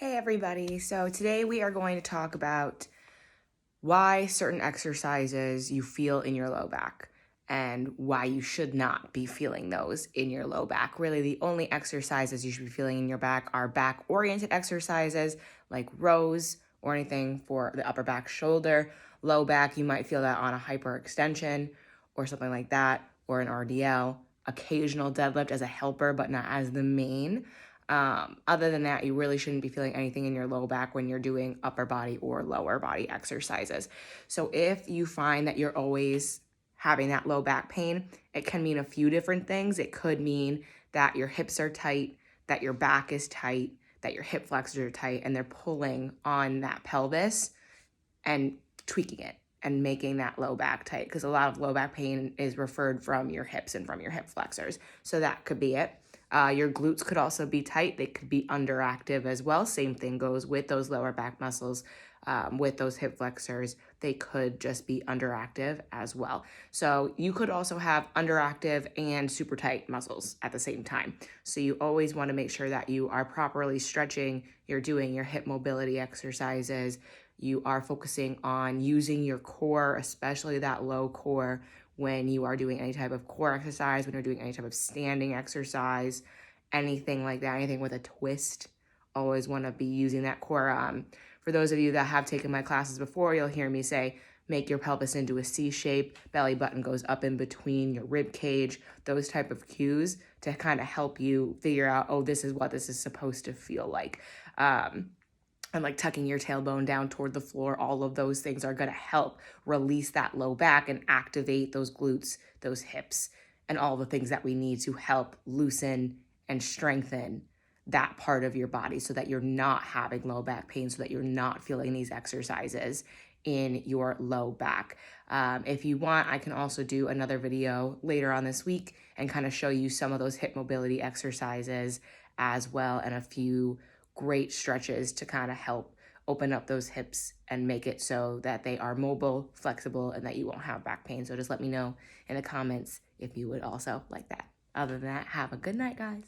Hey everybody, so today we are going to talk about why certain exercises you feel in your low back and why you should not be feeling those in your low back. Really, the only exercises you should be feeling in your back are back-oriented exercises like rows or anything for the upper back, shoulder. Low back, you might feel that on a hyperextension or something like that, or an RDL. Occasional deadlift as a helper, but not as the main. Other than that, you really shouldn't be feeling anything in your low back when you're doing upper body or lower body exercises. So if you find that you're always having that low back pain, it can mean a few different things. It could mean that your hips are tight, that your back is tight, that your hip flexors are tight, and they're pulling on that pelvis and tweaking it and making that low back tight, because a lot of low back pain is referred from your hips and from your hip flexors. So that could be it. Your glutes could also be tight. They could be underactive as well. Same thing goes with those lower back muscles. With those hip flexors, they could just be underactive as well. So you could also have underactive and super tight muscles at the same time. So you always want to make sure that you are properly stretching, you're doing your hip mobility exercises, you are focusing on using your core, especially that low core, when you are doing any type of core exercise, when you're doing any type of standing exercise, anything like that, anything with a twist. Always want to be using that core. For those of you that have taken my classes before, you'll hear me say, make your pelvis into a C shape, belly button goes up in between your rib cage, those type of cues to kind of help you figure out, oh, this is what this is supposed to feel like. And like tucking your tailbone down toward the floor, all of those things are going to help release that low back and activate those glutes, those hips, and all the things that we need to help loosen and strengthen that part of your body so that you're not having low back pain, so that you're not feeling these exercises in your low back. If you want, I can also do another video later on this week and kind of show you some of those hip mobility exercises as well, and a few great stretches to kind of help open up those hips and make it so that they are mobile, flexible, and that you won't have back pain. So just let me know in the comments if you would also like that. Other than that, have a good night, guys.